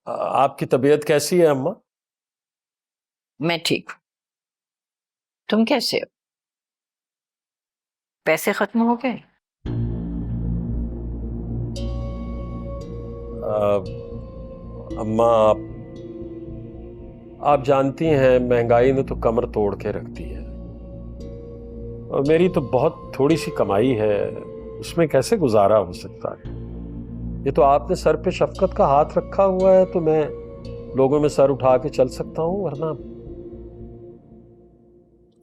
آپ کی طبیعت کیسی ہے اماں؟ میں ٹھیک ہوں. تم کیسے ہو؟ پیسے ختم ہو گئے؟ اماں آپ جانتی ہیں مہنگائی نے تو کمر توڑ کے رکھ دی ہے، اور میری تو بہت تھوڑی سی کمائی ہے، اس میں کیسے گزارا ہو سکتا ہے؟ یہ تو آپ نے سر پہ شفقت کا ہاتھ رکھا ہوا ہے تو میں لوگوں میں سر اٹھا کے چل سکتا ہوں، ورنہ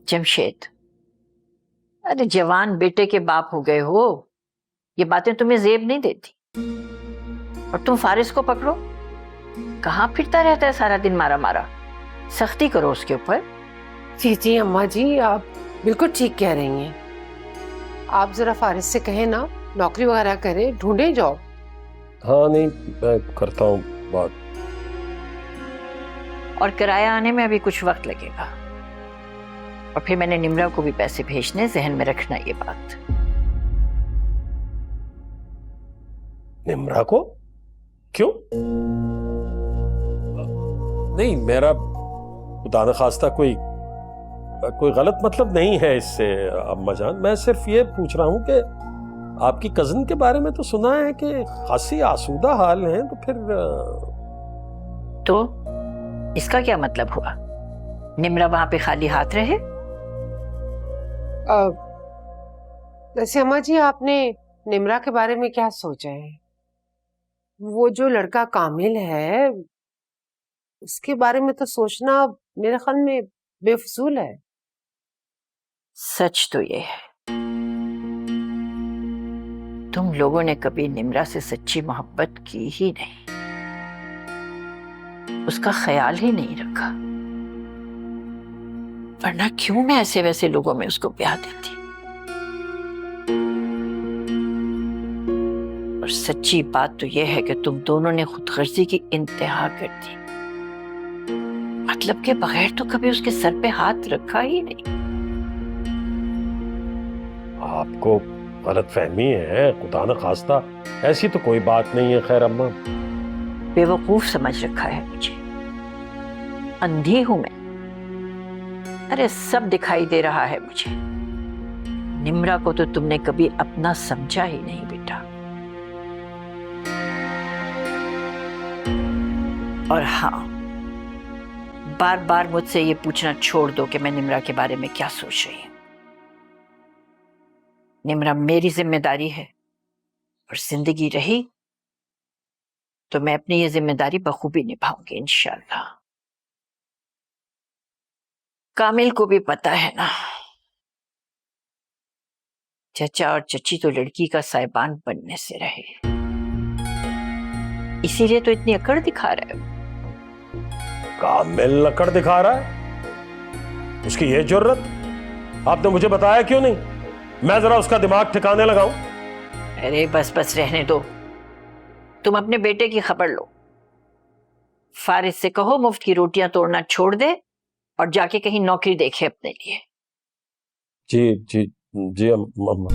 جمشید، ارے جوان بیٹے کے باپ ہو گئے ہو، یہ باتیں تمہیں زیب نہیں دیتی. اور تم فارس کو پکڑو، کہاں پھرتا رہتا ہے سارا دن مارا مارا. سختی کرو اس کے اوپر. جی اماں جی، آپ بالکل ٹھیک کہہ رہی ہیں. آپ ذرا فارس سے کہیں نا نوکری وغیرہ کرے، ڈھونڈے جاب. ہاں نہیں میں کرتا ہوں بات. اور کرایہ آنے میں ابھی کچھ وقت لگے گا، اور پھر میں نے نمرا کو بھی پیسے بھیجنے، ذہن میں رکھنا یہ بات. نمرا کو کیوں؟ نہیں، میرا خدا نخواستہ کوئی غلط مطلب نہیں ہے اس سے اماں جان. میں صرف یہ پوچھ رہا ہوں کہ آپ کی کزن کے بارے میں تو سنا ہے کہ خاصی آسودہ حال ہیں، تو پھر تو اس کا کیا مطلب ہوا؟ نمرا وہاں پہ خالی ہاتھ رہے؟ ویسے اماں جی، آپ نے نمرا کے بارے میں کیا سوچا ہے؟ وہ جو لڑکا کامل ہے اس کے بارے میں تو سوچنا میرے خیال میں بے فضول ہے. سچ تو یہ ہے، تم لوگوں نے کبھی نمرا سے سچی محبت کی ہی نہیں، اس کا خیال ہی نہیں رکھا، ورنہ کیوں میں ایسے ویسے لوگوں میں اس کو بیاہ دیتی. اور سچی بات تو یہ ہے کہ تم دونوں نے خود غرضی کی انتہا کر دی. مطلب کے بغیر تو کبھی اس کے سر پہ ہاتھ رکھا ہی نہیں. آپ کو غلط فہمی ہے، خدا نخواستہ ایسی تو کوئی بات نہیں ہے. خیر اماں، بے وقوف سمجھ رکھا ہے مجھے، اندھی ہوں میں. ارے سب دکھائی دے رہا ہے مجھے. نمرا کو تو تم نے کبھی اپنا سمجھا ہی نہیں بیٹا. اور ہاں، بار بار مجھ سے یہ پوچھنا چھوڑ دو کہ میں نمرا کے بارے میں کیا سوچ رہی ہوں. نمرا میری ذمہ داری ہے، اور زندگی رہی تو میں اپنی یہ ذمہ داری بخوبی نبھاؤں گی انشاءاللہ. کامل کو بھی پتا ہے نا، چچا اور چچی تو لڑکی کا سائبان بننے سے رہے، اسی لیے تو اتنی اکڑ دکھا رہے ہو. کامل لکڑ دکھا رہا ہے؟ اس کی یہ جرت آپ نے مجھے بتایا کیوں نہیں؟ میں ذرا اس کا دماغ ٹھکانے لگاؤں. ارے بس بس رہنے دو. تم اپنے بیٹے کی خبر لو، فارس سے کہو مفت کی روٹیاں توڑنا چھوڑ دے اور جا کے کہیں نوکری دیکھے اپنے لیے. جی جی جی اماں.